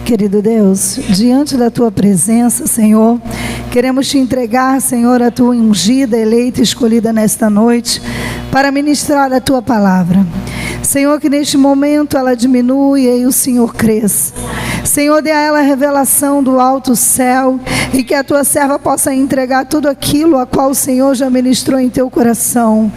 querido Deus, diante da Tua presença, Senhor, queremos Te entregar, Senhor, a Tua ungida, eleita e escolhida nesta noite, para ministrar a Tua palavra. Senhor, que neste momento ela diminua e o Senhor cresça. Senhor, dê a ela a revelação do alto céu e que a Tua serva possa entregar tudo aquilo a qual o Senhor já ministrou em Teu coração.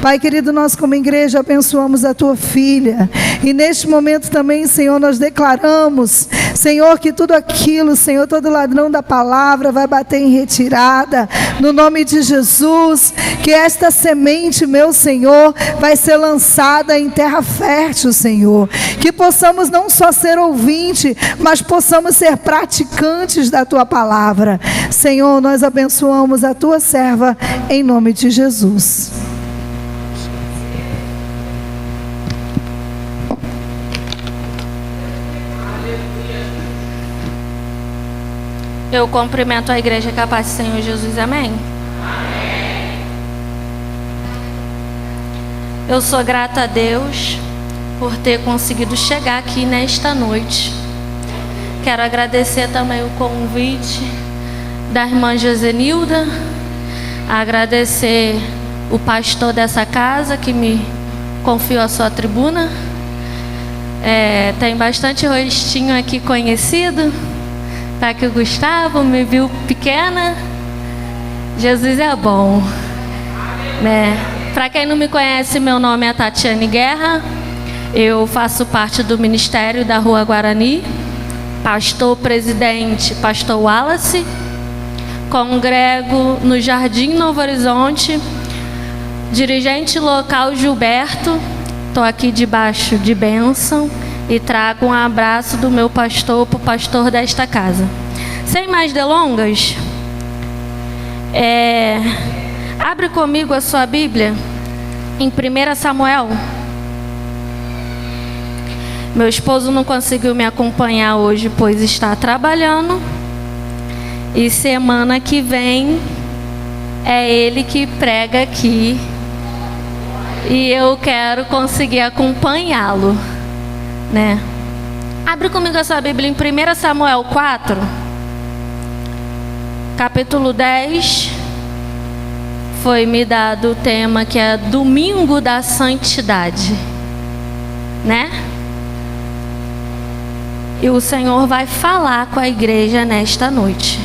Pai querido, nós como igreja abençoamos a Tua filha e neste momento também, Senhor, nós declaramos, Senhor, que tudo aquilo, Senhor, todo ladrão da palavra vai bater em retirada, no nome de Jesus, que esta semente, meu Senhor, vai ser lançada em terra fértil, Senhor, que possamos não só ser ouvinte, mas possamos ser praticantes da Tua palavra. Senhor, nós abençoamos a Tua serva em nome de Jesus. Eu cumprimento a igreja que a paz do Senhor Jesus, amém? Amém. Eu sou grata a Deus por ter conseguido chegar aqui nesta noite. Quero agradecer também o convite da irmã Josenilda, agradecer o pastor dessa casa que me confiou a sua tribuna. Tem bastante rostinho aqui conhecido. Tá aqui o Gustavo, me viu pequena. Jesus é bom, né? Para quem não me conhece, meu nome é Tatiane Guerra. Eu faço parte do ministério da Rua Guarani. Pastor presidente, pastor Wallace. Congrego no Jardim Novo Horizonte. Dirigente local Gilberto. Estou aqui debaixo de bênção. E trago um abraço do meu pastor para o pastor desta casa. Sem mais delongas, abre comigo a sua Bíblia em 1 Samuel. Meu esposo não conseguiu me acompanhar hoje, pois está trabalhando. E semana que vem é ele que prega aqui. E eu quero conseguir acompanhá-lo, né? Abre comigo a sua Bíblia em 1 Samuel 4, capítulo 10. Foi me dado o tema que é Domingo da Santidade, né? E o Senhor vai falar com a igreja nesta noite,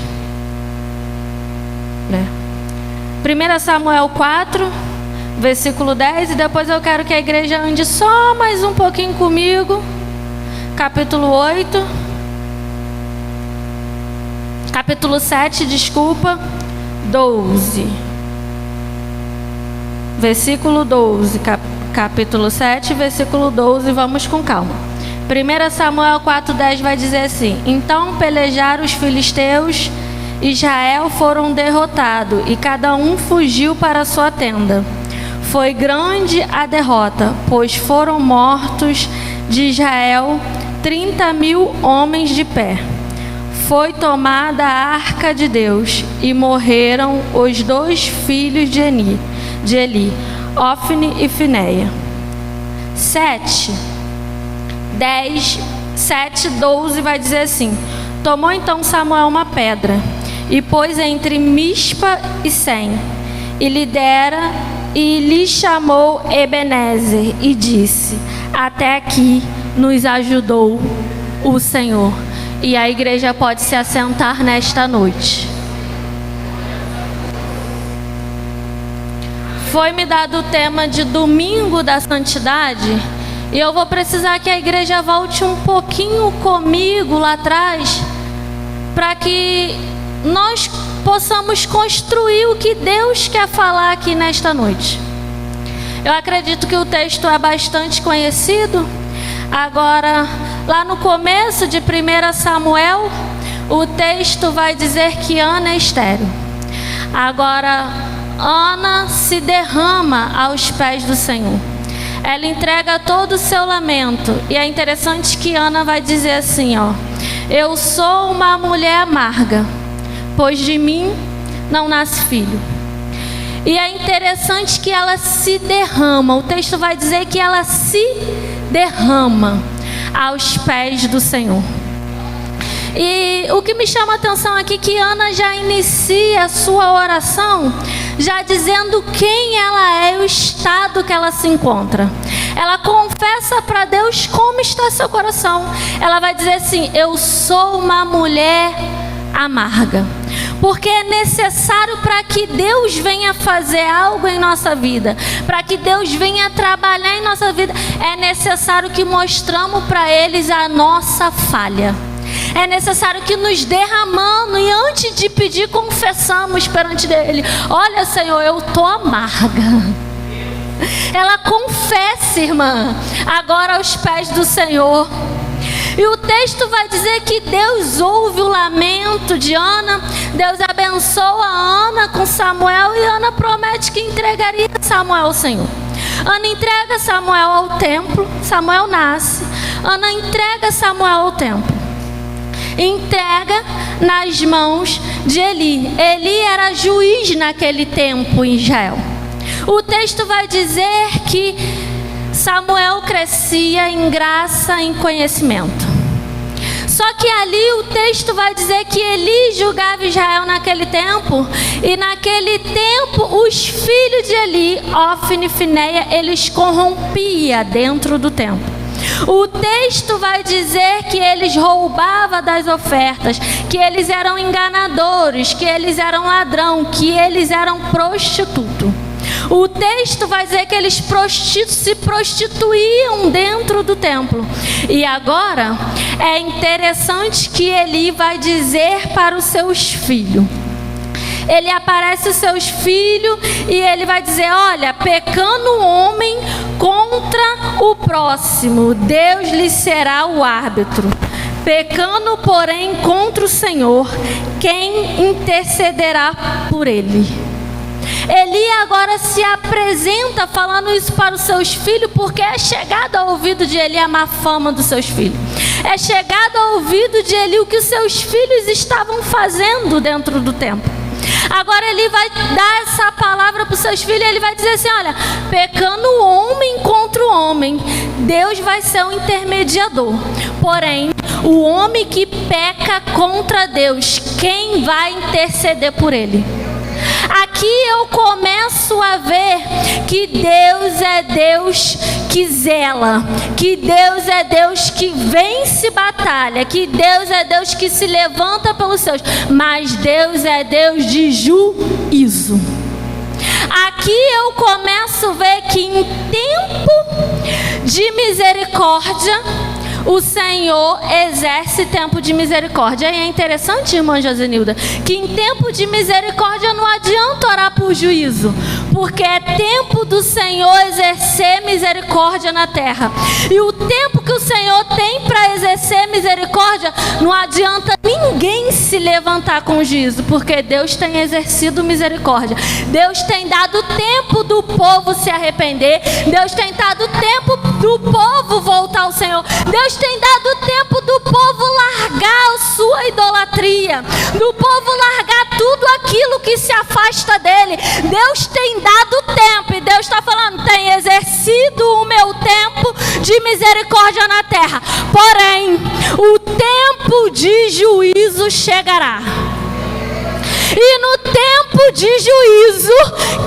né? 1 Samuel 4, versículo 10, e depois eu quero que a igreja ande só mais um pouquinho comigo. Capítulo 8, capítulo 7, desculpa, 12. Versículo 12, capítulo 7, versículo 12, vamos com calma. 1 Samuel 4,10 vai dizer assim: Então pelejaram os filisteus, Israel foram derrotados, e cada um fugiu para a sua tenda. Foi grande a derrota, pois foram mortos de Israel 30.000 homens de pé. Foi tomada a arca de Deus, e morreram os 2 filhos de Eli, Ofni e Finéia. 7:12 vai dizer assim: Tomou então Samuel uma pedra, e pôs entre Mispa e Sem, e lhe chamou Ebenezer, e disse: Até aqui nos ajudou o Senhor. E a igreja pode se assentar nesta noite. Foi me dado o tema de Domingo da Santidade, e eu vou precisar que a igreja volte um pouquinho comigo lá atrás, para que nós possamos construir o que Deus quer falar aqui nesta noite. Eu acredito que o texto é bastante conhecido. Agora, lá no começo de 1 Samuel, o texto vai dizer que Ana é estéril. Agora, Ana se derrama aos pés do Senhor. Ela entrega todo o seu lamento. E é interessante que Ana vai dizer assim, ó: Eu sou uma mulher amarga, pois de mim não nasce filho. E é interessante que ela se derrama. O texto vai dizer que ela se derrama aos pés do Senhor. E o que me chama a atenção aqui é que Ana já inicia a sua oração já dizendo quem ela é e o estado que ela se encontra. Ela confessa para Deus como está seu coração. Ela vai dizer assim: eu sou uma mulher amarga. Porque é necessário, para que Deus venha fazer algo em nossa vida, para que Deus venha trabalhar em nossa vida, é necessário que mostramos para eles a nossa falha. É necessário que nos derramando e antes de pedir, confessamos perante Ele: olha, Senhor, eu estou amarga. Ela confessa, irmã, agora aos pés do Senhor. E o texto vai dizer que Deus ouve o lamento de Ana. Deus abençoa Ana com Samuel, e Ana promete que entregaria Samuel ao Senhor. Ana entrega Samuel ao templo. Samuel nasce. Ana entrega Samuel ao templo. Entrega nas mãos de Eli. Eli era juiz naquele tempo em Israel. O texto vai dizer que Samuel crescia em graça e em conhecimento. Só que ali o texto vai dizer que Eli julgava Israel naquele tempo. E naquele tempo os filhos de Eli, Ofni e Fineia, eles corrompiam dentro do templo. O texto vai dizer que eles roubavam das ofertas, que eles eram enganadores, que eles eram ladrão, que eles eram prostituto. O texto vai dizer que eles se prostituíam dentro do templo. E agora é interessante que Eli vai dizer para os seus filhos. Ele aparece os seus filhos e ele vai dizer: olha, pecando o homem contra o próximo, Deus lhe será o árbitro. Pecando, porém, contra o Senhor, quem intercederá por ele? Eli agora se apresenta falando isso para os seus filhos, porque é chegado ao ouvido de Eli a má fama dos seus filhos. É chegado ao ouvido de Eli o que os seus filhos estavam fazendo dentro do templo. Agora ele vai dar essa palavra para os seus filhos. Ele vai dizer assim: olha, pecando o homem contra o homem, Deus vai ser o intermediador. Porém, o homem que peca contra Deus, quem vai interceder por ele? Aqui eu começo a ver que Deus é Deus que zela, que Deus é Deus que vence batalha, que Deus é Deus que se levanta pelos seus, mas Deus é Deus de juízo. Aqui eu começo a ver que em tempo de misericórdia, o Senhor exerce tempo de misericórdia. E é interessante, irmã Josenilda, que em tempo de misericórdia não adianta orar por juízo, porque é tempo do Senhor exercer misericórdia na terra. E o tempo que o Senhor tem para exercer misericórdia, não adianta ninguém se levantar com juízo, porque Deus tem exercido misericórdia. Deus tem dado tempo do povo se arrepender. Deus tem dado tempo do povo voltar ao Senhor. Deus tem dado tempo do povo largar a sua idolatria, do povo largar tudo aquilo que se afasta dele. Deus tem dado tempo, e Deus está falando: tem exercido o meu tempo de misericórdia na terra, porém o tempo de juízo chegará. E no tempo de juízo,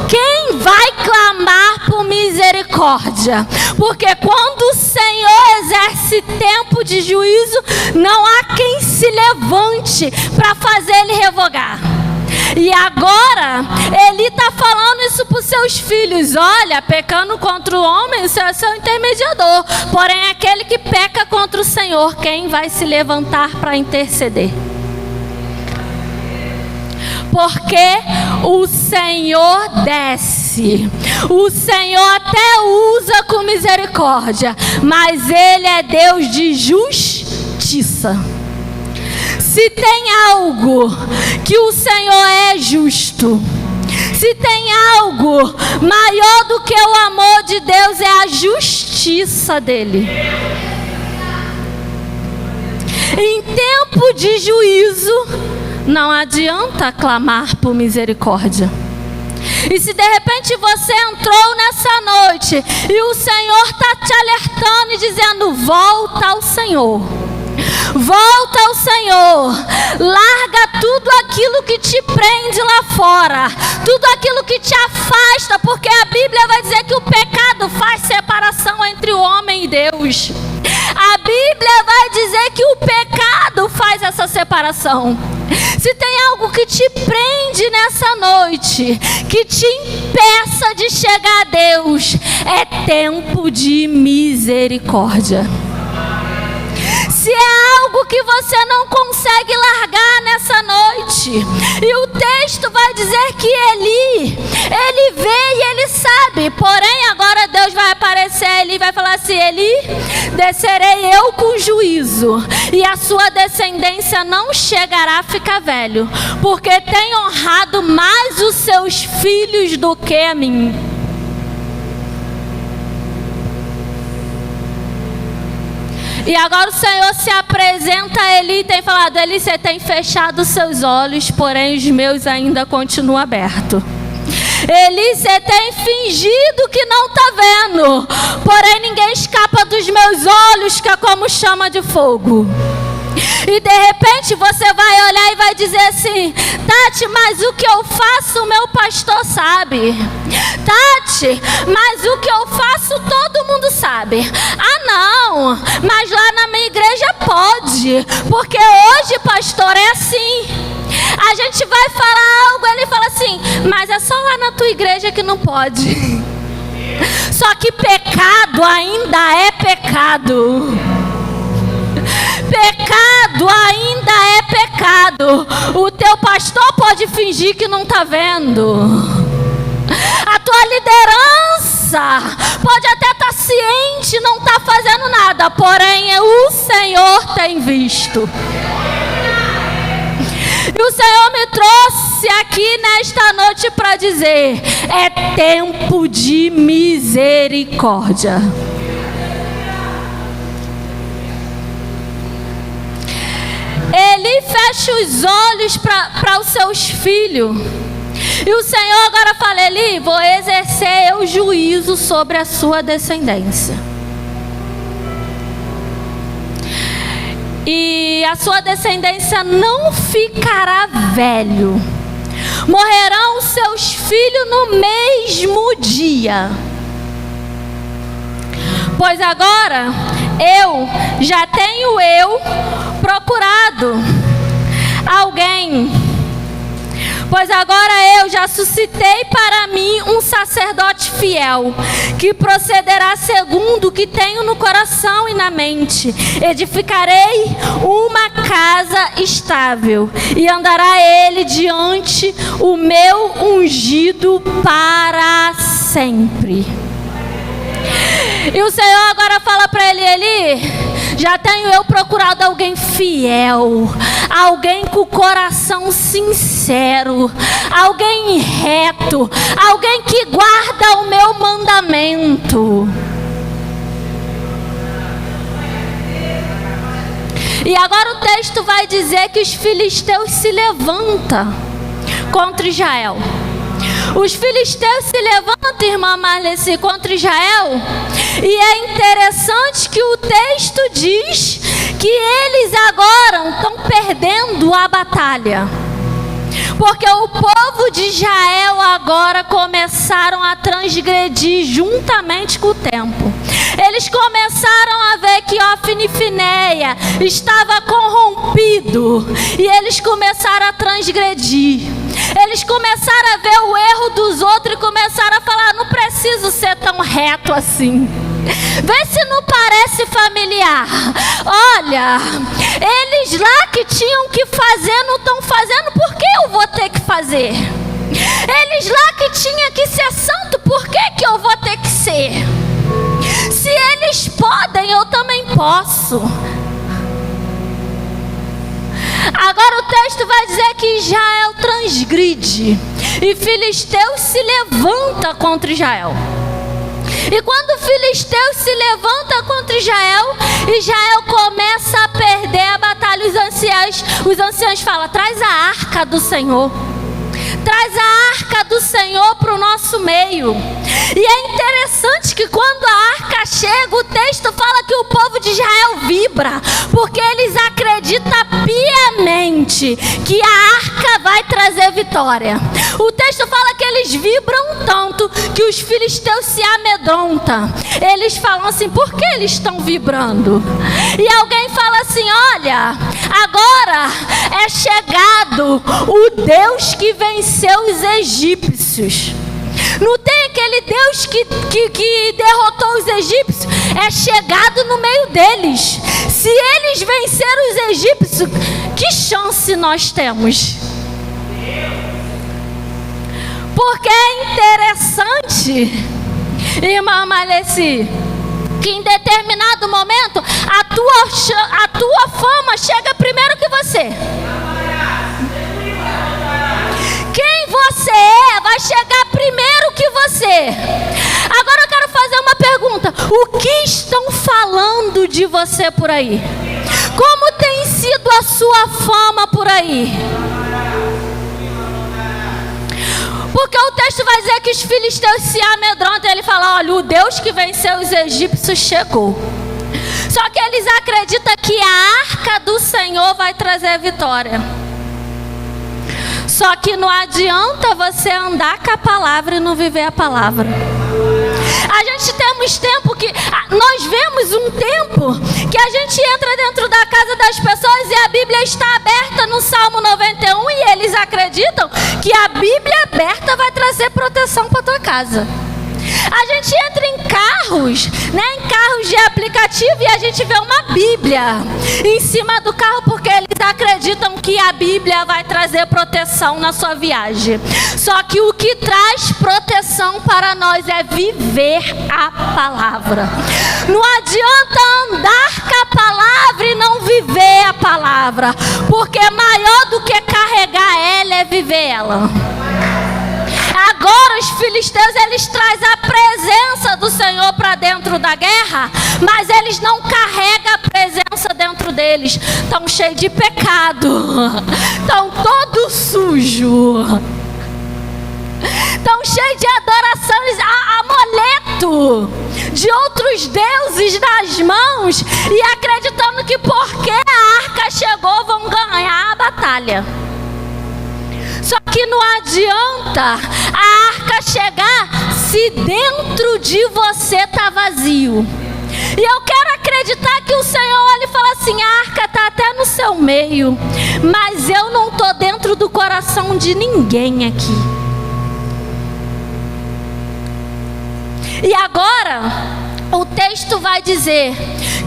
quem vai clamar por misericórdia? Porque quando o Senhor exerce tempo de juízo, não há quem se levante para fazer ele revogar. E agora, Eli está falando isso para os seus filhos: olha, pecando contra o homem, o Senhor é seu intermediador. Porém, aquele que peca contra o Senhor, quem vai se levantar para interceder? Porque o Senhor desce, o Senhor até usa com misericórdia, mas Ele é Deus de justiça. Se tem algo que o Senhor é justo, se tem algo maior do que o amor de Deus, é a justiça dele. Em tempo de juízo, não adianta clamar por misericórdia. E se de repente você entrou nessa noite e o Senhor está te alertando e dizendo: volta ao Senhor, volta ao Senhor, Senhor, larga tudo aquilo que te prende lá fora, tudo aquilo que te afasta, porque a Bíblia vai dizer que o pecado faz separação entre o homem e Deus. A Bíblia vai dizer que o pecado faz essa separação. Se tem algo que te prende nessa noite, que te impeça de chegar a Deus, é tempo de misericórdia. Se é algo que você não consegue largar nessa noite, e o texto vai dizer que ele vê e ele sabe, porém agora Deus vai aparecer a Eli e vai falar assim: Eli, descerei eu com juízo, e a sua descendência não chegará a ficar velho, porque tem honrado mais os seus filhos do que a mim. E agora o Senhor se apresenta a Eli e tem falado: Eli, você tem fechado os seus olhos, porém os meus ainda continuam abertos. Eli, você tem fingido que não está vendo, porém ninguém escapa dos meus olhos, que é como chama de fogo. E de repente você vai olhar e vai dizer assim: Tati, mas o que eu faço o meu pastor sabe. Tati, mas o que eu faço todo mundo sabe. Ah não, mas lá na minha igreja pode, porque hoje, pastor, é assim. A gente vai falar algo, ele fala assim: mas é só lá na tua igreja que não pode. Só que pecado ainda é pecado. Pecado ainda é pecado. O teu pastor pode fingir que não está vendo. A tua liderança pode até estar ciente, não está fazendo nada, porém o Senhor tem visto. E o Senhor me trouxe aqui nesta noite para dizer: é tempo de misericórdia. Ele fecha os olhos para os seus filhos. E o Senhor agora fala: Eli, vou exercer o juízo sobre a sua descendência. E a sua descendência não ficará velho. Morrerão os seus filhos no mesmo dia. Pois agora eu já tenho procurado alguém. Pois agora eu já suscitei para mim um sacerdote fiel, que procederá segundo o que tenho no coração e na mente. Edificarei uma casa estável, e andará ele diante o meu ungido para sempre. E o Senhor agora fala para ele: Eli, já tenho eu procurado alguém fiel, alguém com o coração sincero, alguém reto, alguém que guarda o meu mandamento. E agora o texto vai dizer que os filisteus se levantam contra Israel. Os filisteus se levantam, irmã Marleci, contra Israel. E é interessante que o texto diz que eles agora estão perdendo a batalha. Porque o povo de Israel agora começaram a transgredir juntamente com o tempo. Eles começaram a ver que Ofni e Finéia estava corrompido, e eles começaram a transgredir. Eles começaram a ver o erro dos outros e começaram a falar: não preciso ser tão reto assim. Vê se não parece familiar. Olha, eles lá que tinham que fazer não estão fazendo, por que eu vou ter que fazer? Eles lá que tinham que ser santo, por que eu vou ter que ser? Se eles podem, eu também posso. Agora o texto vai dizer que Israel transgride, e Filisteus se levanta contra Israel. E quando o filisteu se levanta contra Israel, Israel começa a perder a batalha. Os anciãos falam: traz a arca do Senhor. Traz a arca do Senhor para o nosso meio. E é interessante que quando a arca chega, o texto fala que o povo de Israel vibra, porque eles acreditam piamente interessante que a arca vai trazer vitória. O texto fala que eles vibram tanto que os filisteus se amedrontam. Eles falam assim: por que eles estão vibrando? E alguém fala assim: olha, agora é chegado o Deus que venceu os egípcios. Não tem aquele Deus que derrotou os egípcios? É chegado no meio deles. Se eles venceram os egípcios, que chance nós temos? Porque é interessante, irmã Maleci, que em determinado momento a tua fama chega primeiro que você. Quem você é vai chegar primeiro que você. Agora eu quero fazer uma pergunta: o que estão falando de você por aí? Como tem sido a sua fama por aí? Porque o texto vai dizer que os filisteus se amedrontam. Ele fala: olha, o Deus que venceu os egípcios chegou. Só que eles acreditam que a arca do Senhor vai trazer vitória. Só que não adianta você andar com a palavra e não viver a palavra. A gente temos tempo que... Nós vemos um tempo que a gente entra dentro da casa das pessoas e a Bíblia está aberta no Salmo 91 e eles acreditam que a Bíblia aberta vai trazer proteção para a tua casa. A gente entra em carros, né, em carros de aplicativo, e a gente vê uma Bíblia em cima do carro, porque eles acreditam que a Bíblia vai trazer proteção na sua viagem. Só que o que traz proteção para nós é viver a palavra. Não adianta andar com a palavra e não viver a palavra, porque maior do que carregar ela é viver ela. Agora os filisteus, eles trazem a presença do Senhor para dentro da guerra, mas eles não carregam a presença dentro deles. Estão cheios de pecado, estão todos sujos, estão cheios de adorações, amuleto de outros deuses nas mãos, e acreditando que porque a arca chegou vão ganhar a batalha. Só que não adianta a arca chegar se dentro de você está vazio. E eu quero acreditar que o Senhor olha e fala assim: a arca está até no seu meio, mas eu não estou dentro do coração de ninguém aqui. E agora o texto vai dizer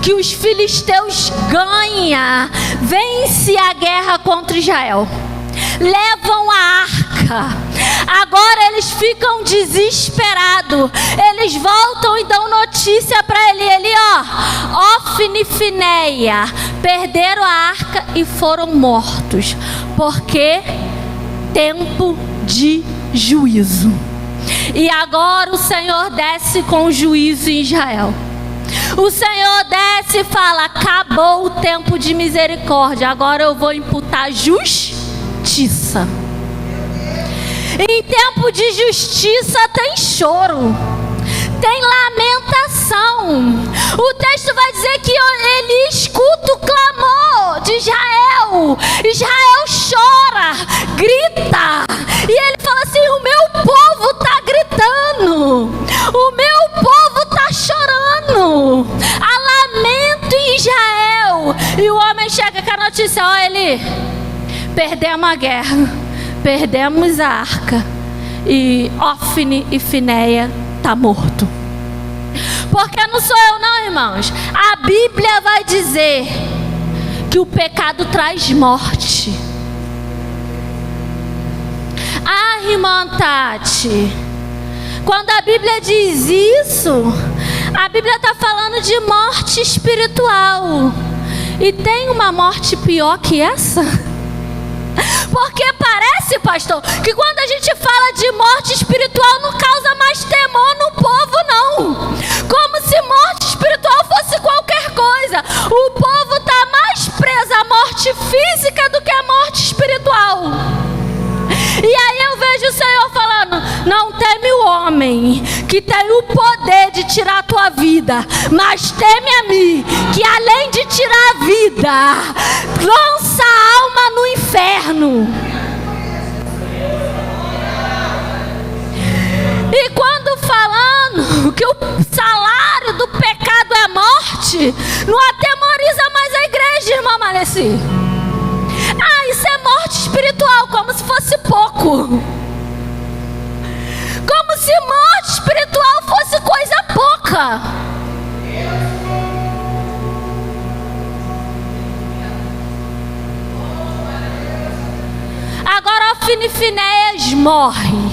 que os filisteus ganham, vence a guerra contra Israel. Levam a arca. Agora eles ficam desesperados. Eles voltam e dão notícia para ele, Ofni e Finéia perderam a arca e foram mortos, porque tempo de juízo. E agora o Senhor desce com juízo em Israel. O Senhor desce e fala: acabou o tempo de misericórdia, agora eu vou imputar justiça. Em tempo de justiça tem choro, tem lamentação. O texto vai dizer que ele escuta o clamor de Israel. Israel chora, grita, e ele fala assim: o meu povo está gritando, o meu povo está chorando, há lamento em Israel. E o homem chega com a notícia: ó, Eli, perdemos a guerra, perdemos a arca, e Ofni e Finéia está morto. Porque não sou eu não, irmãos. A Bíblia vai dizer que o pecado traz morte. Ah, irmã Tati, quando a Bíblia diz isso, a Bíblia está falando de morte espiritual. E tem uma morte pior que essa? Porque parece, pastor, que quando a gente fala de morte espiritual não causa mais temor no povo, não. Como se morte espiritual fosse qualquer coisa. O povo está mais preso à morte física do que à morte espiritual. E aí eu vejo o Senhor falando: não teme o homem que tem o poder de tirar a tua vida, mas teme a mim, que além de tirar a vida, lança a alma no inferno. inferno. E quando falando que o salário do pecado é morte, não atemoriza mais a igreja, irmã Maleci. Isso é morte espiritual, como se fosse pouco. Como se morte espiritual fosse coisa pouca. Agora Ofni e Finéias morre.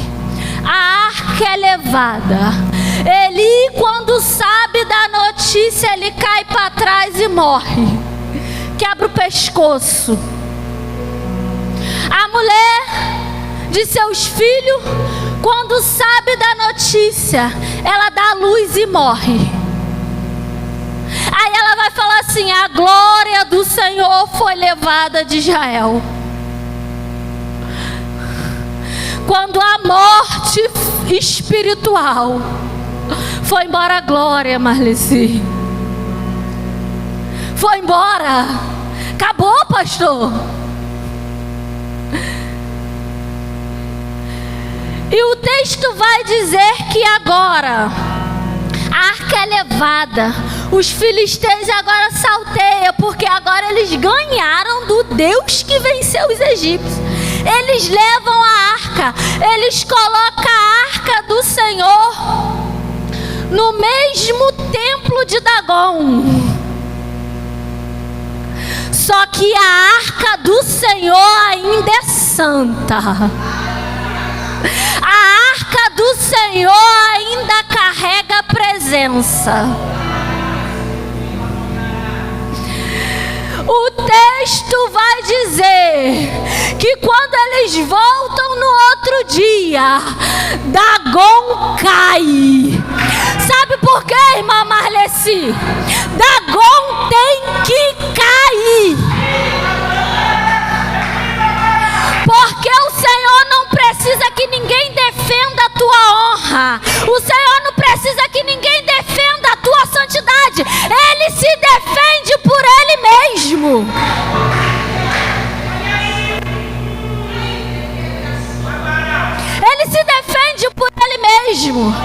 A arca é levada. Eli, quando sabe da notícia, ele cai para trás e morre. Quebra o pescoço. A mulher de seus filhos, quando sabe da notícia, ela dá a luz e morre. Aí ela vai falar assim: a glória do Senhor foi levada de Israel. Quando a morte espiritual foi embora, a glória, Marleci. Foi embora. Acabou, pastor. E o texto vai dizer que agora a arca é levada. Os filisteus agora salteiam, porque agora eles ganharam do Deus que venceu os egípcios. Eles levam a arca, eles colocam a arca do Senhor no mesmo templo de Dagon. Só que a arca do Senhor ainda é santa. A arca do Senhor ainda carrega a presença. O texto vai dizer que quando eles voltam no outro dia, Dagon cai. Sabe por quê, irmã Marleci? Dagon tem que cair. Porque o Senhor não precisa que ninguém defenda a tua honra. O Senhor não precisa que ninguém defenda a tua santidade. Ele se defende por Ele mesmo. Ele se defende por Ele mesmo.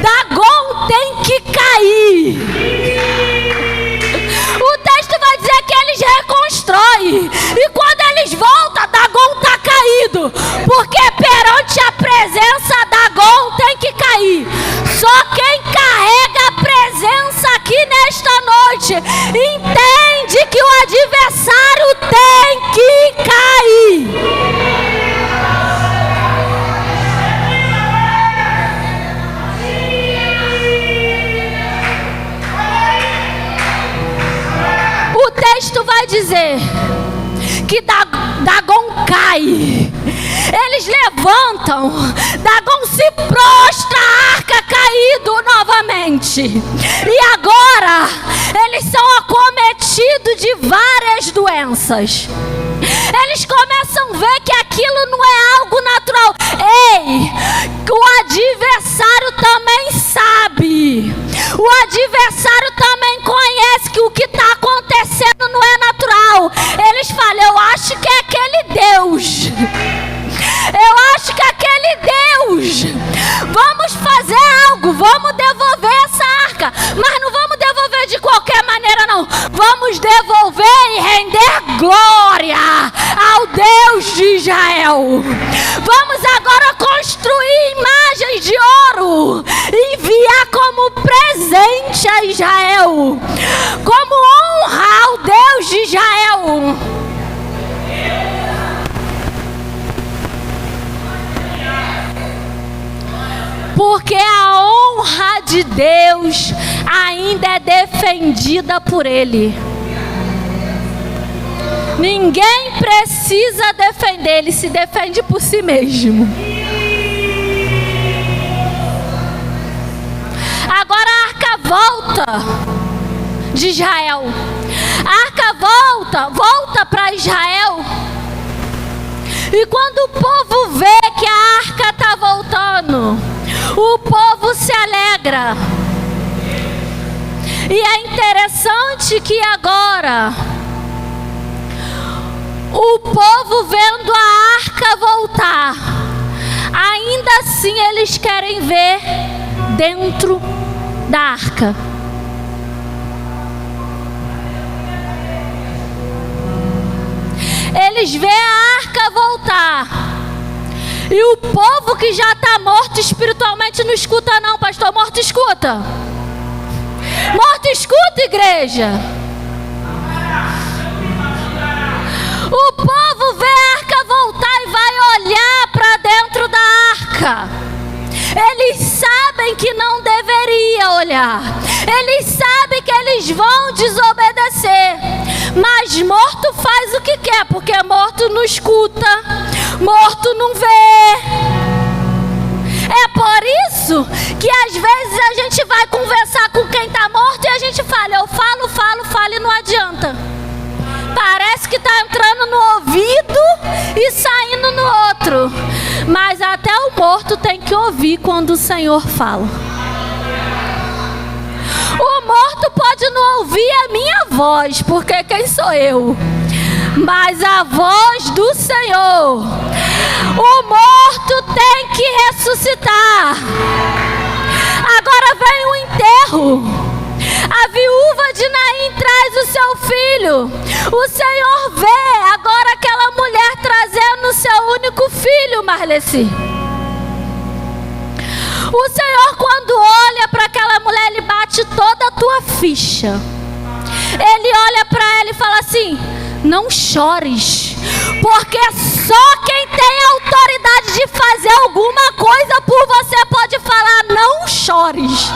Dagon tem que cair. O texto vai dizer que eles reconstroem. E quando eles voltam, Dagon está caído. Porque perante a presença, Dagon tem que cair. Só quem carrega a presença aqui nesta noite entende que o adversário tem que cair. O texto vai dizer que Dagon cai. Eles levantam. Dagon se prostra, a arca caído novamente. E agora eles são acometidos de várias doenças. Eles começam a ver que aquilo não é algo natural. Ei, o adversário também sabe. O adversário também conhece que o que está acontecendo não é natural. Eles falam: eu acho que é aquele Deus. Eu acho que é aquele Deus. Vamos fazer algo. Vamos devolver essa arca. Mas não vamos devolver de qualquer maneira, não. Vamos devolver e render glória ao Deus de Israel. Vamos agora construir imagens de ouro e enviar como presente a Israel, como honra ao Deus de Israel. Porque a honra de Deus ainda é defendida por Ele. Ninguém precisa defender, Ele se defende por si mesmo. Agora a arca volta de Israel. A arca volta para Israel. E quando o povo vê que a arca está voltando, o povo se alegra. E é interessante que agora voltar, ainda assim eles querem ver dentro da arca. Eles veem a arca voltar, e o povo que já está morto espiritualmente não escuta não, pastor. Morto escuta. Morto escuta, igreja. O povo vê a arca voltar e vai olhar para dentro da arca. Eles sabem que não deveria olhar. Eles sabem que eles vão desobedecer. Mas morto faz o que quer, porque morto não escuta, morto não vê. É por isso que às vezes a gente vai conversar com quem está morto e a gente fala, eu falo e não adianta. Parece que está entrando no ouvido e saindo no outro. Mas até o morto tem que ouvir quando o Senhor fala. O morto pode não ouvir a minha voz, porque quem sou eu? Mas a voz do Senhor. O morto tem que ressuscitar. Agora vem o enterro. A viúva de Naim traz o seu filho. O Senhor vê agora aquela mulher trazendo o seu único filho, Marleci. O Senhor, quando olha para aquela mulher, Ele bate toda a tua ficha. Ele olha para ela e fala assim: não chores, porque só quem tem autoridade de fazer alguma coisa por você pode falar, não chores.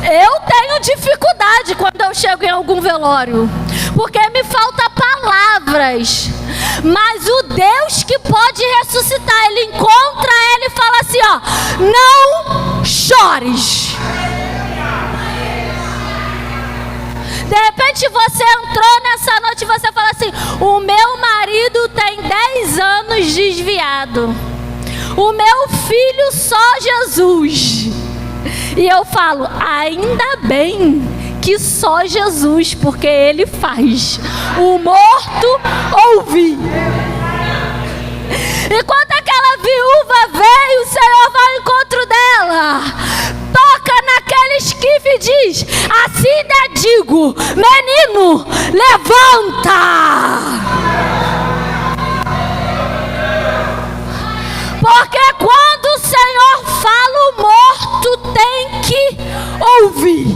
Eu tenho dificuldade quando eu chego em algum velório, porque me faltam palavras. Mas o Deus que pode ressuscitar, Ele encontra ela e fala assim, ó, não chores. De repente você entrou nessa noite e você fala assim, o meu marido tem 10 anos desviado, o meu filho só Jesus. E eu falo, ainda bem que só Jesus, porque Ele faz o morto ouvir. E quando aquela viúva veio, o Senhor vai ao encontro dela, toca naquele esquife e diz, assim te digo, menino, levanta. Porque quando o Senhor fala, o morto tem que ouvir.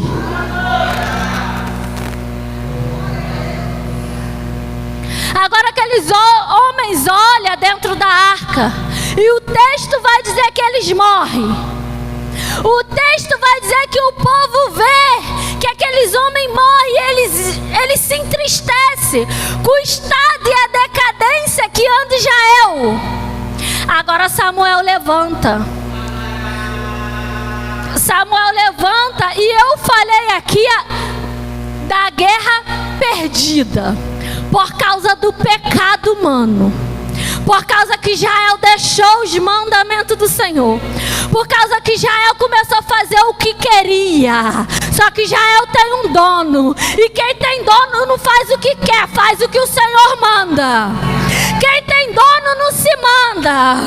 Agora aqueles homens olham dentro da arca e o texto vai dizer que eles morrem. O texto vai dizer que o povo vê que aqueles homens morrem e eles se entristecem com o estado e a decadência que anda Israel. Agora Samuel levanta. Samuel levanta e eu falei aqui da guerra perdida. Por causa do pecado humano. Por causa que Israel deixou os mandamentos do Senhor. Por causa que Israel começou a fazer o que queria. Só que Israel tem um dono. E quem tem dono não faz o que quer, faz o que o Senhor manda. Quem tem dono não se manda.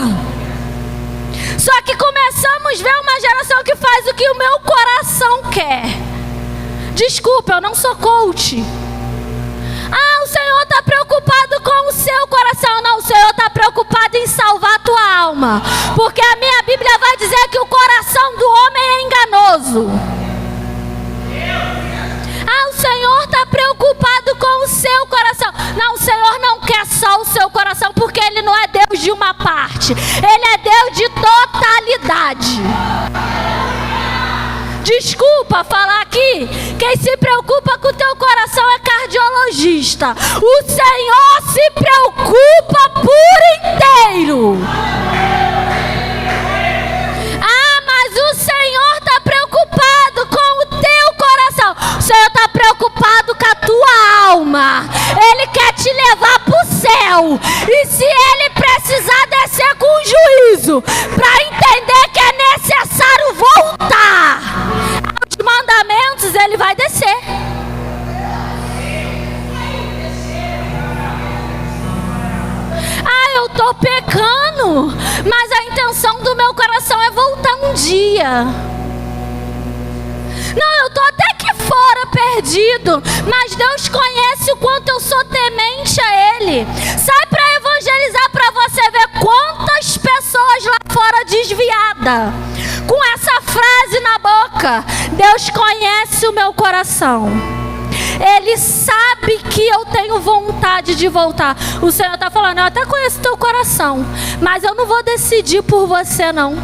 Só que começamos a ver uma geração que faz o que o meu coração quer. Desculpa, eu não sou coach. Ah, o Senhor está preocupado com o seu coração. Não, o Senhor está preocupado em salvar a tua alma. Porque a minha Bíblia vai dizer que o coração do homem é enganoso. Ah, o Senhor está preocupado com o seu coração. Não, o Senhor não quer só o seu coração, porque Ele não é Deus de uma parte. Ele é Deus de totalidade. Desculpa falar aqui, quem se preocupa com o teu coração é cardiologista. O Senhor se preocupa por inteiro. Ah, mas o Senhor está preocupado com o teu coração. O Senhor está preocupado com a tua alma. Ele quer te levar para o céu. E se Ele precisar descer com juízo, para entender que é necessário voltar aos mandamentos, Ele vai descer. dia. Não, eu estou até aqui fora perdido, mas Deus conhece o quanto eu sou temente a Ele. Sai para evangelizar para você ver quantas pessoas lá fora desviadas, com essa frase na boca: Deus conhece o meu coração. Ele sabe que eu tenho vontade de voltar. O Senhor está falando: eu até conheço teu coração, mas eu não vou decidir por você não.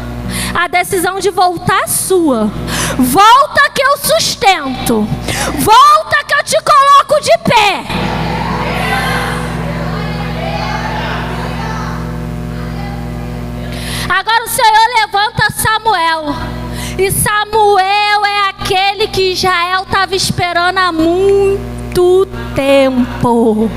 A decisão de voltar é sua. Volta que eu sustento. Volta que eu te coloco de pé. Agora o Senhor levanta Samuel. E Samuel é aquele que Israel estava esperando há muito tempo.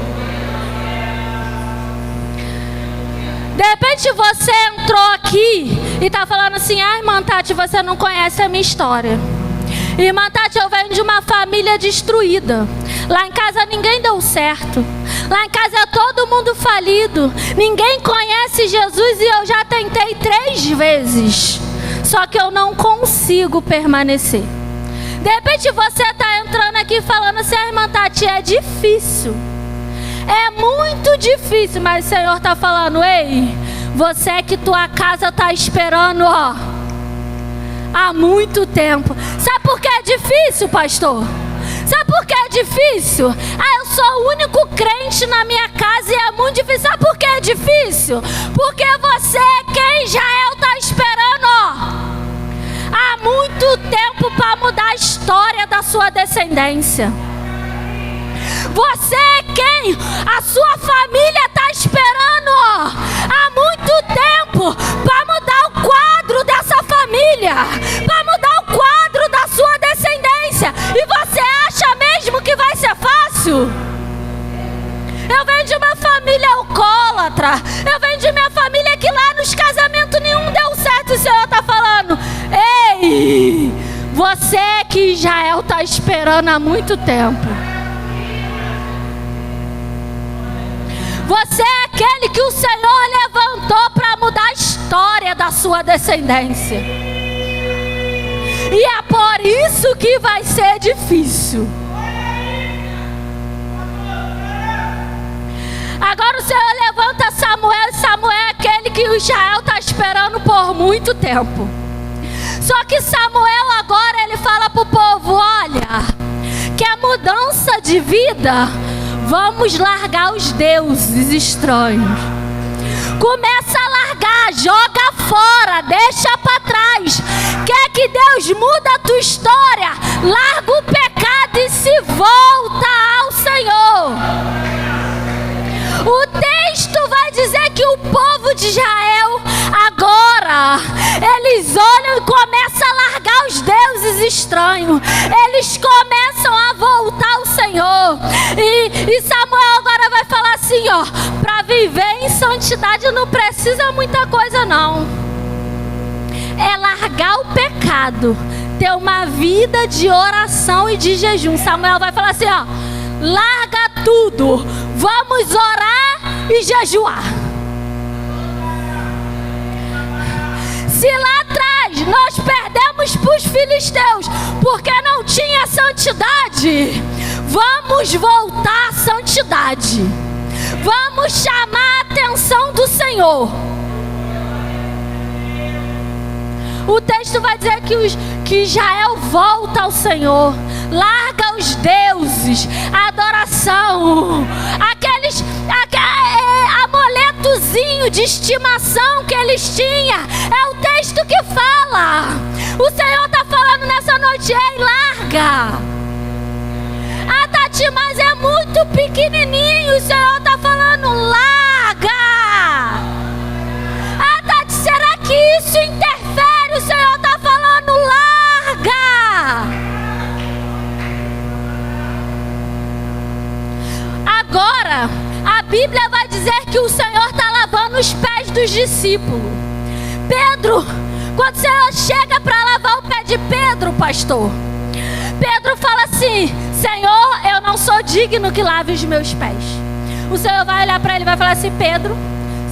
De repente você entrou aqui e está falando assim: ah, irmã Tati, você não conhece a minha história. Irmã Tati, eu venho de uma família destruída. Lá em casa ninguém deu certo. Lá em casa é todo mundo falido. Ninguém conhece Jesus e eu já tentei 3 vezes. Só que eu não consigo permanecer. De repente você está entrando aqui falando assim: ah, irmã Tati, é difícil. É muito difícil, mas o Senhor está falando: ei, você que tua casa está esperando, ó, há muito tempo. Sabe por que é difícil, pastor? Sabe por que é difícil? Ah, eu sou o único crente na minha casa e é muito difícil. Sabe por que é difícil? Porque você é quem Israel está esperando, ó, há muito tempo para mudar a história da sua descendência. Você é quem a sua família está esperando, ó, há muito tempo para mudar o quadro dessa família, para mudar o quadro da sua descendência. E você acha mesmo que vai ser fácil? Eu venho de uma família alcoólatra. Eu venho de minha família que lá nos casamentos nenhum deu certo. O Senhor está falando: ei, você é que Israel está esperando há muito tempo. Você é aquele que o Senhor levantou para mudar a história da sua descendência. E é por isso que vai ser difícil. Agora o Senhor levanta Samuel. E Samuel é aquele que o Israel está esperando por muito tempo. Só que Samuel agora ele fala para o povo: olha, quer mudança de vida? Vamos largar os deuses estranhos. Começa a largar, joga fora, deixa para trás. Quer que Deus mude a tua história? Larga o pecado e se volta ao Senhor. O texto vai dizer que o povo de Israel agora, eles olham e começam a largar os deuses estranhos. Eles começam a voltar ao Senhor. E Samuel agora vai falar assim, ó: para viver em santidade não precisa muita coisa não. É largar o pecado, ter uma vida de oração e de jejum. Samuel vai falar assim, ó: larga tudo, vamos orar e jejuar. Se lá atrás nós perdemos para os filisteus porque não tinha santidade, vamos voltar à santidade. Vamos chamar a atenção do Senhor. O texto vai dizer que Israel volta ao Senhor, larga os deuses, a adoração, aqueles amoletozinho de estimação que eles tinham. É o texto que fala. O Senhor está falando nessa noite: ei, larga. Ah, Tati, mas é muito pequenininho. O Senhor está falando: larga. Ah, Tati, será que isso interfere? O Senhor está falando: larga. Agora, a Bíblia vai dizer que o Senhor está lavando os pés dos discípulos. Pedro, quando o Senhor chega para lavar o pé de Pedro, pastor, Pedro fala assim: Senhor, eu não sou digno que lave os meus pés. O Senhor vai olhar para ele e vai falar assim: Pedro,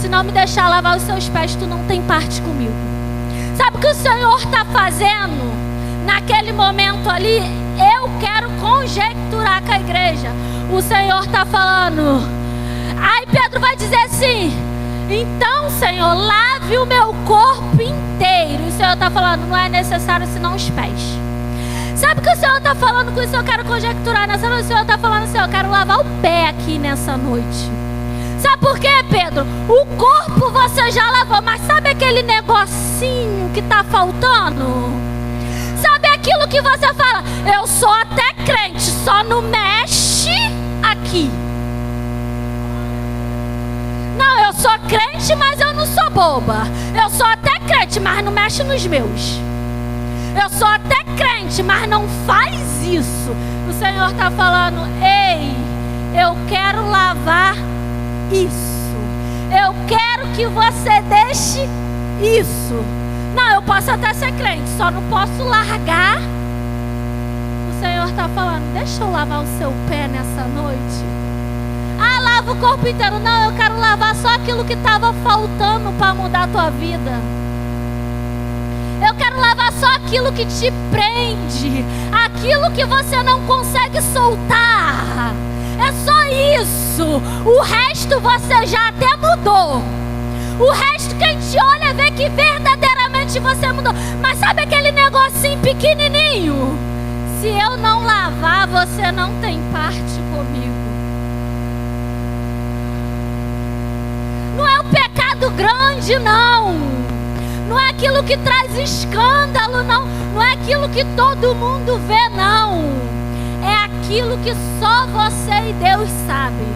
se não me deixar lavar os seus pés, tu não tem parte comigo. Sabe o que o Senhor está fazendo naquele momento ali? Eu quero conjecturar com a igreja. O Senhor está falando. Aí Pedro vai dizer assim: então, Senhor, lave o meu corpo inteiro. E o Senhor está falando: não é necessário senão os pés. Sabe o que o Senhor está falando com isso? Eu quero conjecturar nessa noite. O Senhor está falando assim: eu quero lavar o pé aqui nessa noite. Sabe por quê, Pedro? O corpo você já lavou, mas sabe aquele negocinho que está faltando? Sabe aquilo que você fala: eu sou até crente, só não mexe aqui. Não, eu sou crente, mas eu não sou boba. Eu sou até crente, mas não mexe nos meus. Eu sou até crente, mas não faz isso. O Senhor está falando: ei, eu quero lavar isso. Eu quero que você deixe isso. Não, eu posso até ser crente, só não posso largar. O Senhor está falando: deixa eu lavar o seu pé nessa noite. Ah, lava o corpo inteiro. Não, eu quero lavar só aquilo que estava faltando para mudar a tua vida. Eu quero lavar só aquilo que te prende, aquilo que você não consegue soltar. É só isso. O resto você já até mudou. O resto que a gente olha vê que verdadeiramente você mudou. Mas sabe aquele negocinho pequenininho? Se eu não lavar, você não tem parte comigo. Não é o pecado grande, não. Não é aquilo que traz escândalo, não. Não é aquilo que todo mundo vê, não. É aquilo que só você e Deus sabe.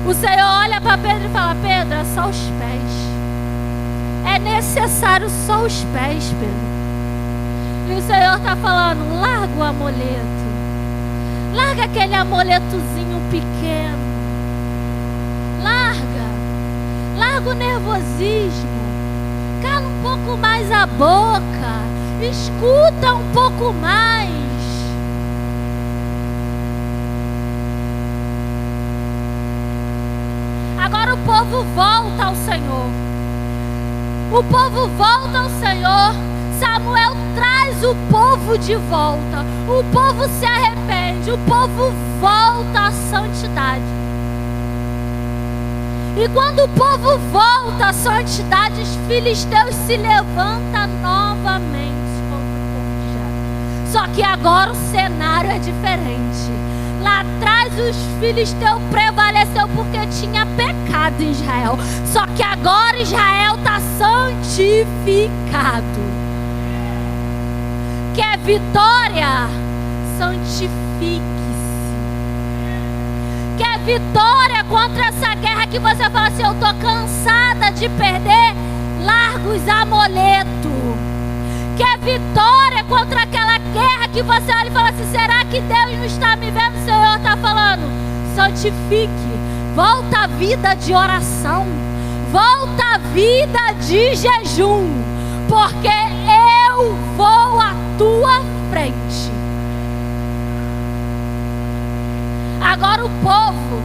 O Senhor olha para Pedro e fala: Pedro, é só os pés. É necessário só os pés, Pedro. E o Senhor está falando: larga o amuleto. Larga aquele amuletozinho pequeno. Larga o nervosismo. Cala um pouco mais a boca. Escuta um pouco mais. Agora o povo volta ao Senhor. O povo volta ao Senhor. Samuel traz o povo de volta. O povo se arrepende. O povo volta à santidade. E quando o povo volta à santidade, os filisteus se levantam novamente contra o povo de Israel. Só que agora o cenário é diferente. Lá atrás os filisteus prevaleceu porque tinha pecado em Israel. Só que agora Israel está santificado. Quer vitória? Santifique-se. Quer vitória contra essa guerra que você fala assim: eu estou cansada de perder? Larga os amuletos. Quer vitória contra aquela guerra que você olha e fala assim: será que Deus não está me vendo? O Senhor está falando: santifique. Volta a vida de oração. Volta a vida de jejum. Porque eu vou à tua frente. Agora o povo,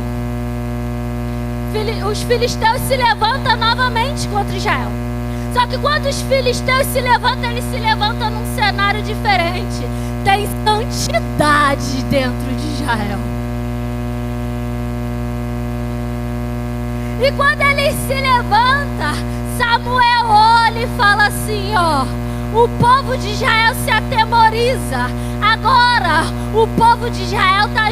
os filisteus se levantam novamente contra Israel. Só que quando os filisteus se levantam, eles se levantam num cenário diferente. Tem santidade dentro de Israel. E quando eles se levantam, Samuel olha e fala assim: ó, o povo de Israel se atemoriza. Agora o povo de Israel está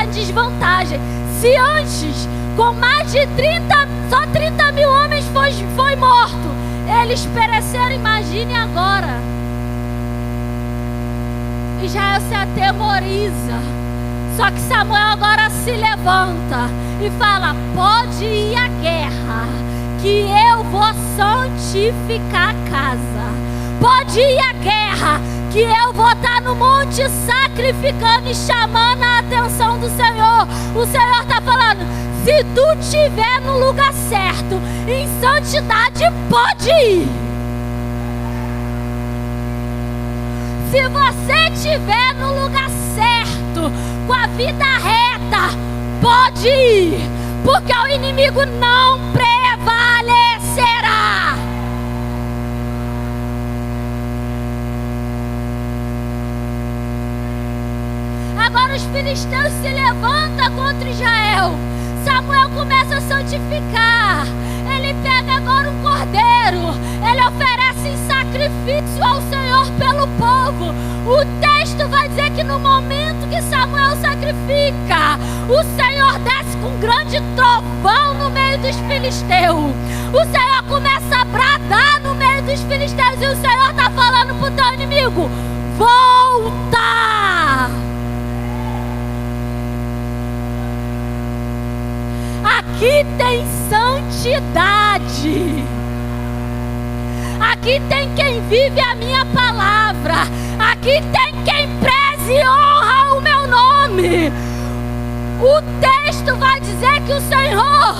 em desvantagem. Se antes, com mais de 30 mil homens foi morto, eles pereceram, imagine agora. Israel se atemoriza. Só que Samuel agora se levanta e fala: pode ir à guerra, que eu vou santificar a casa. Pode ir à guerra, que eu vou estar no monte sacrificando e chamando a atenção do Senhor. O Senhor está falando: se tu estiver no lugar certo, em santidade, pode ir. Se você estiver no lugar certo, com a vida reta, pode ir, porque o inimigo não prevalecerá. agora os filisteus se levantam contra Israel. Samuel começa a santificar. Ele pega agora um cordeiro. Ele oferece em sacrifício ao Senhor pelo povo. O texto vai dizer que no momento que Samuel sacrifica, o Senhor desce com um grande trovão no meio dos filisteus. O Senhor começa a bradar no meio dos filisteus. E o Senhor está falando para o teu inimigo: volta! Aqui tem santidade. Aqui tem quem vive a minha palavra. Aqui tem quem preze e honra o meu nome. O texto vai dizer que o Senhor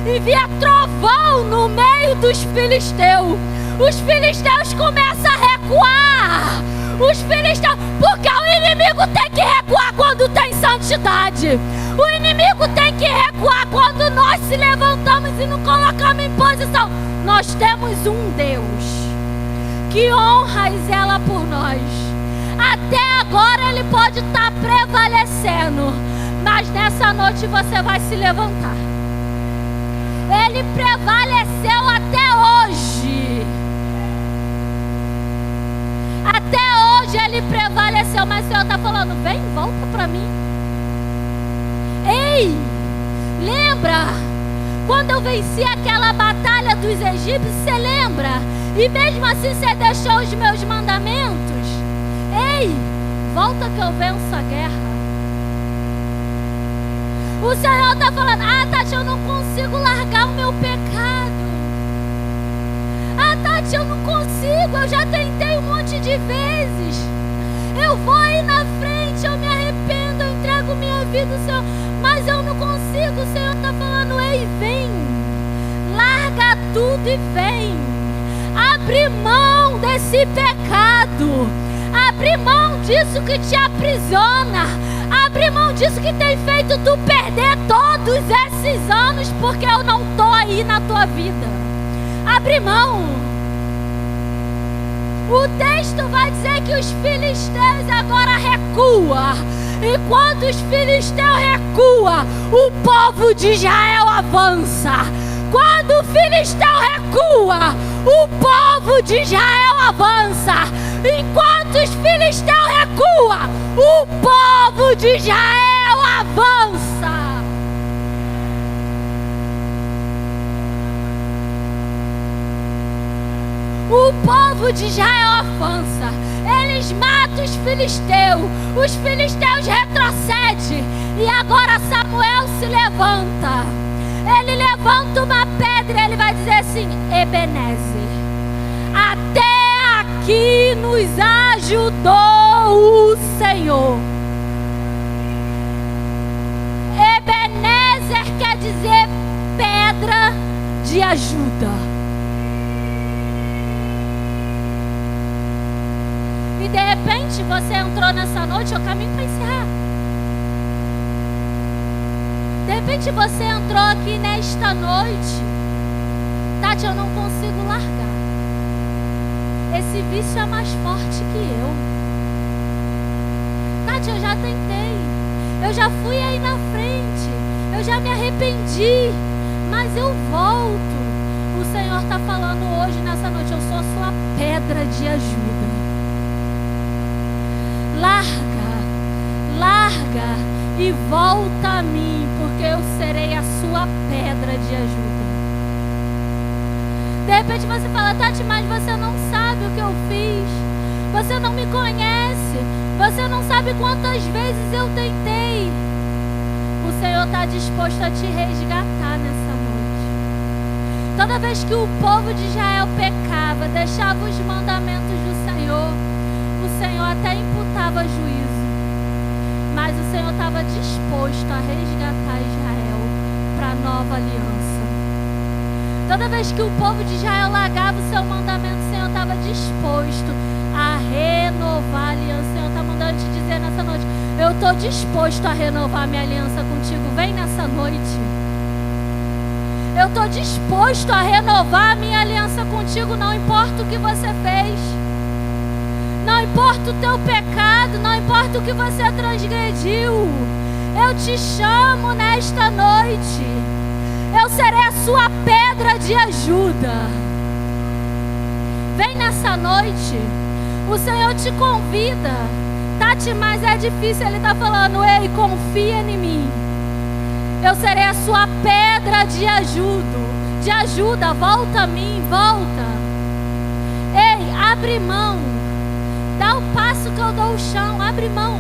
envia trovão no meio dos filisteus. Os filisteus começam a recuar. Os filisteus, porque o inimigo tem que recuar quando tem santidade. O inimigo tem que recuar quando nós se levantamos e nos colocamos em posição. Nós temos um Deus que honra e zela por nós. Até agora ele pode estar prevalecendo, mas nessa noite você vai se levantar. Ele prevaleceu até hoje. Até hoje ele prevaleceu, mas o Senhor está falando: vem, volta para mim. Ei, lembra quando eu venci aquela batalha dos egípcios? Você lembra? E mesmo assim você deixou os meus mandamentos? Ei, volta que eu venço a guerra. O Senhor está falando: ah, Tati, eu não consigo largar o meu pecado. Ah, Tati, eu não consigo, eu já tentei um monte de vezes. Eu vou aí na frente, eu me arrependo, eu entrego minha vida ao Senhor, mas eu não consigo. O Senhor está falando: ei, vem, larga tudo e vem. Abre mão desse pecado. Abre mão disso que te aprisiona. Abre mão disso que tem feito tu perder todos esses anos, porque eu não estou aí na tua vida. Abre mão. O texto vai dizer que os filisteus agora recuam. E quando os filisteus recuam, o povo de Israel avança. Quando o filisteu recua, o povo de Israel avança. Enquanto os filisteus recuam, o povo de Israel avança. O povo de Israel avança. Eles matam os filisteus retrocedem. E agora Samuel se levanta. Ele levanta uma pedra e ele vai dizer assim: Ebenezer, até aqui nos ajudou o Senhor. Ebenezer quer dizer pedra de ajuda. E de repente você entrou nessa noite, eu caminho para encerrar. De repente você entrou aqui nesta noite: Tati, eu não consigo largar. Esse vício é mais forte que eu. Tati, eu já tentei. Eu já fui aí na frente. Eu já me arrependi. Mas eu volto. O Senhor está falando hoje, nessa noite: eu sou a sua pedra de ajuda. Larga e volta a mim, porque eu serei a sua pedra de ajuda. De repente você fala: Tati, mas você não sabe o que eu fiz. Você não me conhece. Você não sabe quantas vezes eu tentei. O Senhor está disposto a te resgatar nessa noite. Toda vez que o povo de Israel pecava, deixava os mandamentos do Senhor, o Senhor até imputava juízo. Mas o Senhor estava disposto a resgatar Israel para a nova aliança. Toda vez que o povo de Israel largava o seu mandamento, o Senhor estava disposto a renovar a aliança. O Senhor está mandando te dizer nessa noite: eu estou disposto a renovar minha aliança contigo. Vem nessa noite. Eu estou disposto a renovar a minha aliança contigo, não importa o que você fez. Não importa o teu pecado, não importa o que você transgrediu, eu te chamo nesta noite. Eu serei a sua pedra de ajuda. Vem nessa noite. O Senhor te convida. Tati, mas é difícil. Ele está falando: ei, confia em mim. Eu serei a sua pedra de ajuda. Volta a mim, volta. Ei, abre mão. Dá o passo que eu dou o chão. Abre mão.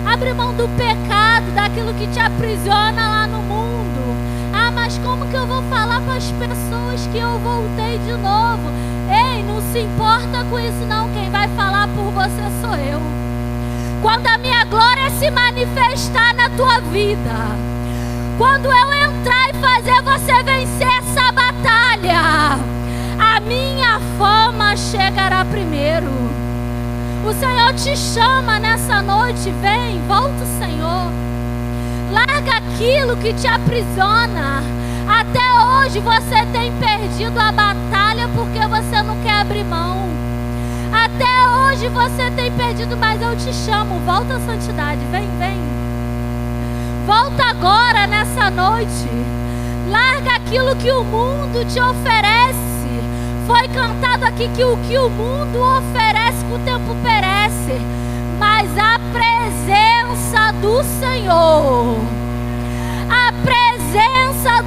Abre mão do pecado, daquilo que te aprisiona lá no mundo. Ah, mas como que eu vou falar para as pessoas que eu voltei de novo? Ei, não se importa com isso não. Quem vai falar por você sou eu. Quando a minha glória se manifestar na tua vida, quando eu entrar e fazer você vencer essa batalha, a minha fama chegará primeiro. O Senhor te chama nessa noite. Vem, volta o Senhor. Larga aquilo que te aprisiona. Até hoje você tem perdido a batalha porque você não quer abrir mão. Até hoje você tem perdido, mas eu te chamo. Volta à santidade. Vem, vem. Volta agora nessa noite. Larga aquilo que o mundo te oferece. Foi cantado aqui que o mundo oferece com o tempo perece, mas a presença do Senhor,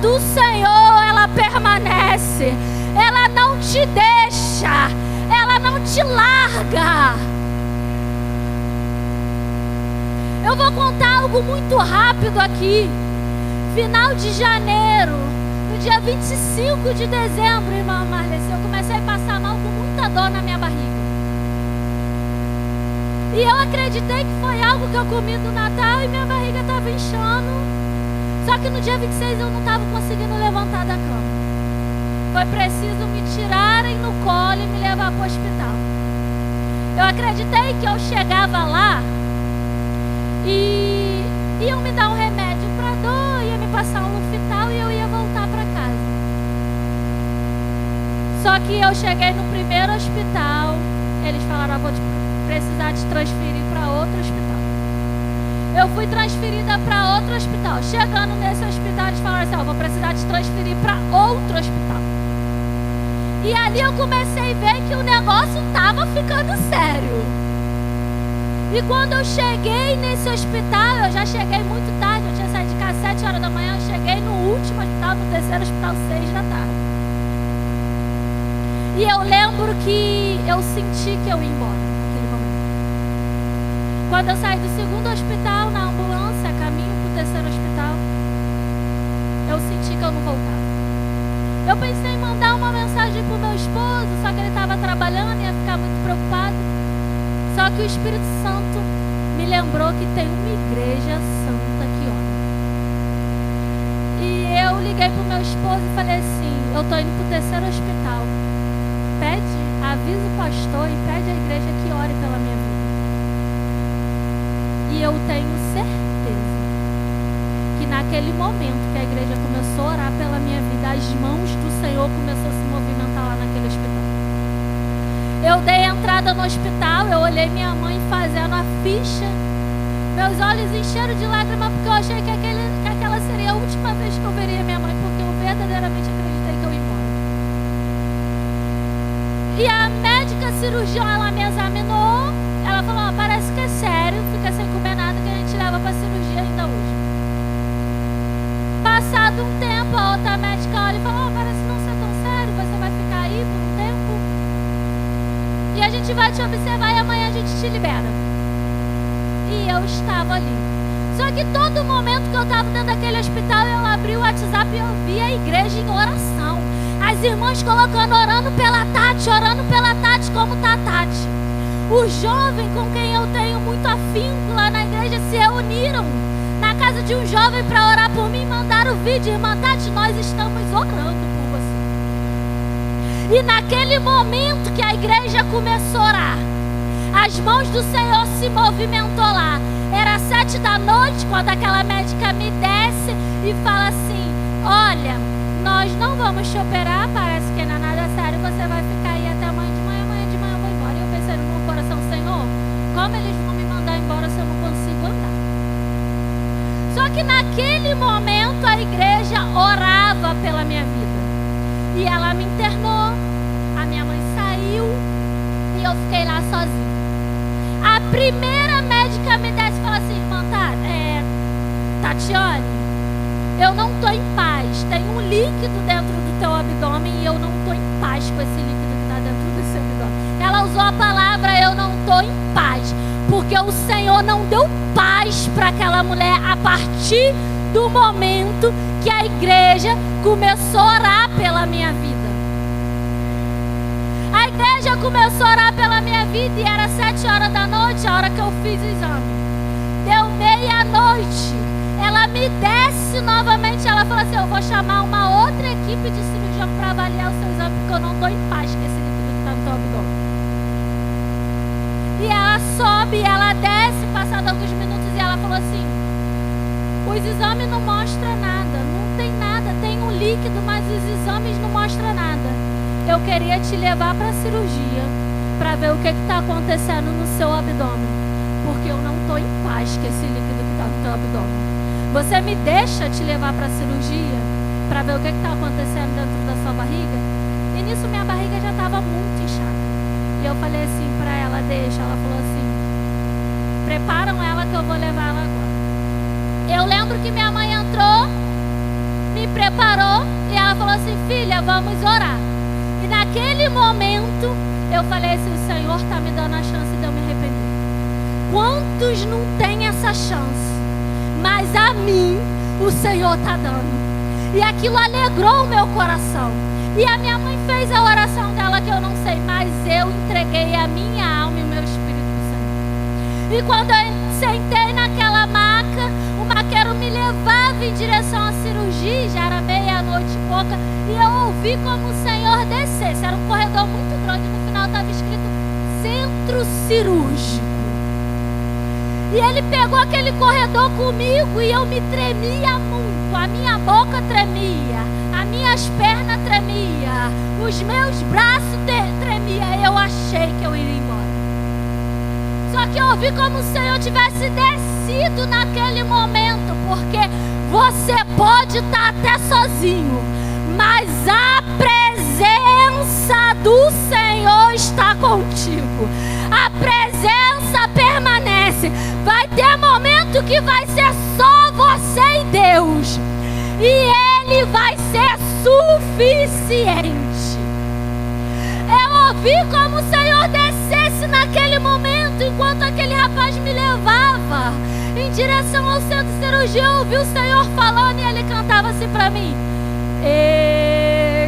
do Senhor, ela permanece. Ela não te deixa, ela não te larga. Eu vou contar algo muito rápido aqui. Final de janeiro, no dia 25 de dezembro, irmã Marlece, eu comecei a passar mal com muita dor na minha barriga. E eu acreditei que foi algo que eu comi do Natal e minha barriga estava inchando. Só que no dia 26 eu não estava conseguindo levantar da cama. Foi preciso me tirarem no colo e me levar para o hospital. Eu acreditei que eu chegava lá e iam me dar um remédio para dor, ia me passar um Lufital e eu ia voltar para casa. Só que eu cheguei no primeiro hospital, eles falaram: vou precisar te transferir para outro hospital. Eu fui transferida para outro hospital. Chegando nesse hospital, eles falaram assim: vou precisar te transferir para outro hospital. E ali eu comecei a ver que o negócio estava ficando sério. E quando eu cheguei nesse hospital, eu já cheguei muito tarde, eu tinha saído de casa às 7 horas da manhã, eu cheguei no último hospital, no terceiro hospital, 6 da tarde. E eu lembro que eu senti que eu ia embora naquele momento. Quando eu saí do segundo hospital, na ambulância, caminho para o terceiro hospital, eu senti que eu não voltava. Eu pensei em mandar uma mensagem para o meu esposo, só que ele estava trabalhando e ia ficar muito preocupado. Só que o Espírito Santo me lembrou que tem uma igreja santa que ora. E eu liguei para o meu esposo e falei assim: eu estou indo para o terceiro hospital. Avisa o pastor e pede à igreja que ore pela minha vida. E eu tenho certeza que naquele momento que a igreja começou a orar pela minha vida, as mãos do Senhor começaram a se movimentar lá naquele hospital. Eu dei entrada no hospital, eu olhei minha mãe fazendo a ficha. Meus olhos encheram de lágrimas porque eu achei que aquela seria a última vez que eu veria minha mãe, porque eu verdadeiramente acreditei que eu ia embora. E a médica cirurgiã, ela me examinou. Ela falou: parece que é sério, fica sem comer nada que a gente leva para cirurgia ainda hoje. Passado um tempo, a outra médica olha e falou: parece não ser tão sério, você vai ficar aí por um tempo e a gente vai te observar e amanhã a gente te libera. E eu estava ali. Só que todo momento que eu estava dentro daquele hospital, eu abri o WhatsApp e eu vi a igreja em oração. As irmãs colocando, orando pela Tati, como tá a Tati. O jovem com quem eu tenho muito afinco lá na igreja se reuniram na casa de um jovem para orar por mim, mandaram o vídeo: irmã Tati, nós estamos orando por você. E naquele momento que a igreja começou a orar, as mãos do Senhor se movimentou lá. Era 7 da noite quando aquela médica me desce e fala assim: olha, nós não vamos te operar, parece que não é nada sério, você vai ficar aí até amanhã de manhã eu vou embora. E eu pensei: não vou coração: Senhor, como eles vão me mandar embora se eu não consigo andar? Só que naquele momento a igreja orava pela minha vida. E ela me internou, a minha mãe saiu e eu fiquei lá sozinha. A primeira médica me desce e fala assim: irmã Tatiane, eu não estou em paz. Tem um líquido dentro do teu abdômen e eu não estou em paz com esse líquido que está dentro do seu abdômen. Ela usou a palavra eu não estou em paz, porque o Senhor não deu paz para aquela mulher a partir do momento que a igreja começou a orar pela minha vida. A igreja começou a orar pela minha vida e era 7 horas da noite, a hora que eu fiz o exame. Deu meia-noite, ela me desce novamente, ela falou assim: eu vou chamar uma outra equipe de cirurgião para avaliar o seu exame, porque eu não estou em paz com esse líquido que está no teu abdômen. E ela sobe, ela desce, passado alguns minutos, e ela falou assim: os exames não mostram nada, não tem nada, tem um líquido, mas os exames não mostram nada. Eu queria te levar para a cirurgia, para ver o que está acontecendo no seu abdômen, porque eu não estou em paz com esse líquido que está no teu abdômen. Você me deixa te levar para a cirurgia, para ver o que está acontecendo dentro da sua barriga? E nisso minha barriga já estava muito inchada. E eu falei assim para ela: deixa. Ela falou assim: preparam ela que eu vou levar ela agora. Eu lembro que minha mãe entrou, me preparou e ela falou assim: filha, vamos orar. E naquele momento eu falei assim: o Senhor está me dando a chance de eu me arrepender. Quantos não têm essa chance? Mas a mim o Senhor está dando. E aquilo alegrou o meu coração. E a minha mãe fez a oração dela, que eu não sei, mas eu entreguei a minha alma e o meu Espírito Santo. E quando eu sentei naquela maca, o maqueiro me levava em direção à cirurgia, já era meia-noite e pouca, e eu ouvi como o Senhor descesse. Era um corredor muito grande, no final estava escrito Centro Cirúrgico. E ele pegou aquele corredor comigo e eu me tremia muito. A minha boca tremia, as minhas pernas tremiam, os meus braços tremiam. Eu achei que eu iria embora. Só que eu ouvi como se o Senhor tivesse descido naquele momento, porque você pode estar até sozinho, mas a presença do Senhor está contigo. A presença permanece. Vai ter momento que vai ser só você e Deus, e Ele vai ser suficiente. Eu ouvi como o Senhor descesse naquele momento, enquanto aquele rapaz me levava em direção ao centro de cirurgia. Eu ouvi o Senhor falando e Ele cantava assim para mim: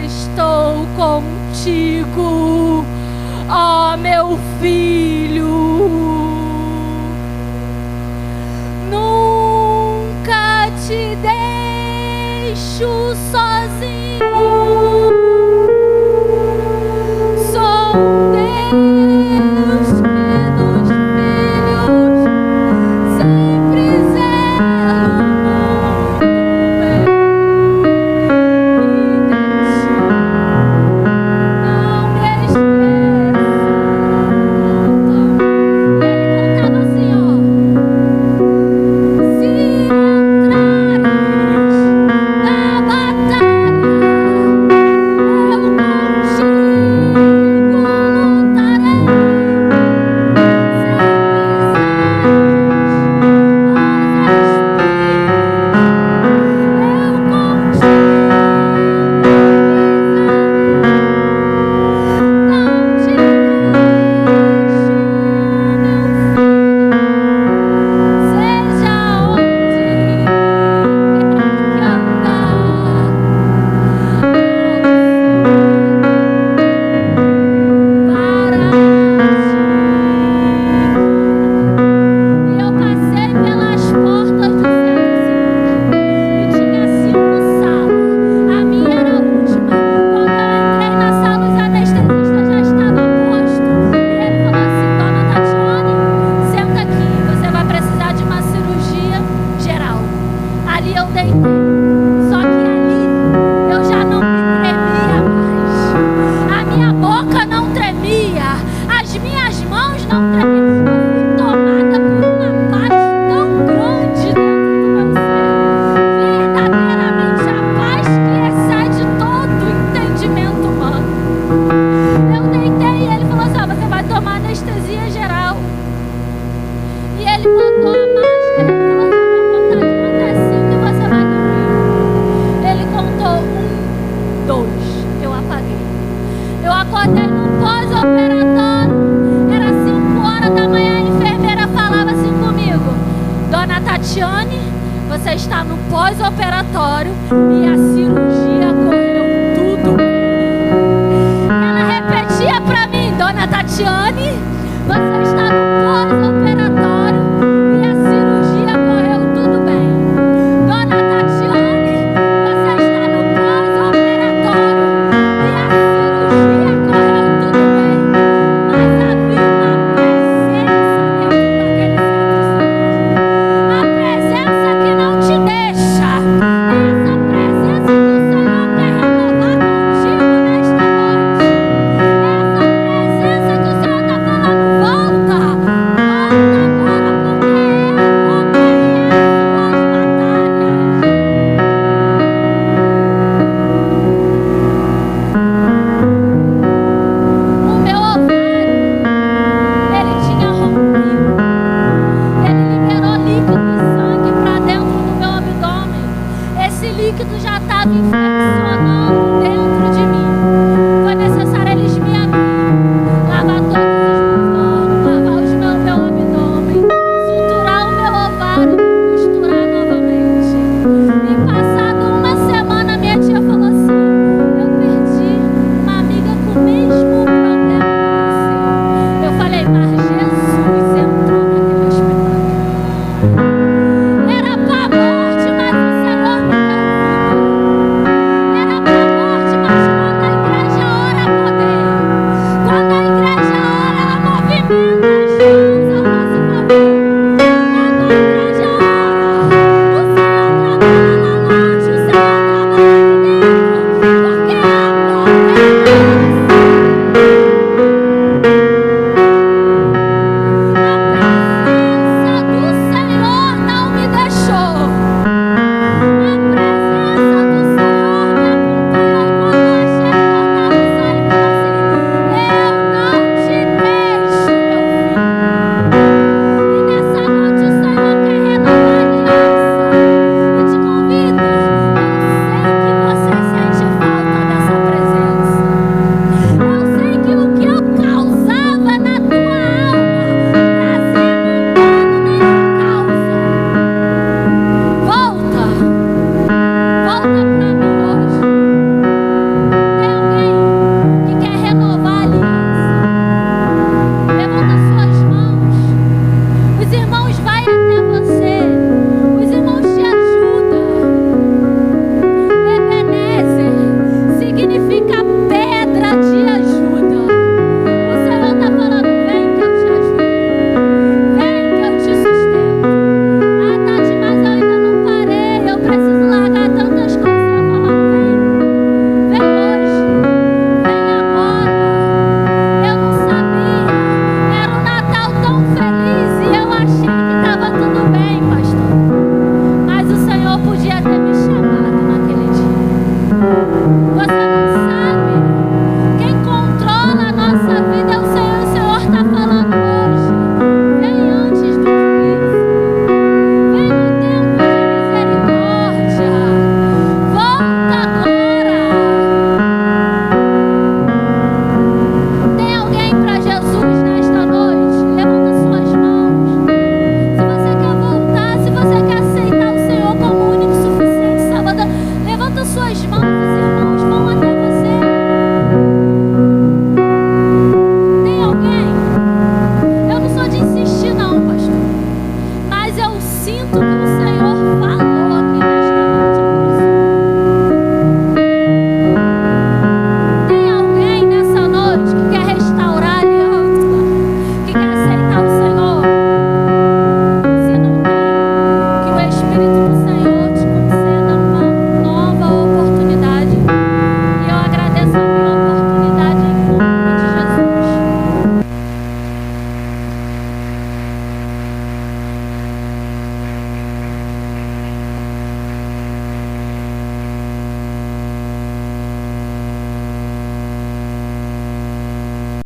estou contigo, ó meu filho. Nunca te deixo sozinho. Sou Deus que dos filhos sempre zelo muito bem. Não me esqueça. Ele cantava assim, ó: se entrares na batalha, Tatiane, você está no pós-operatório e a cirurgia correu tudo bem. Ela repetia para mim: Dona Tatiane, você está no pós-operatório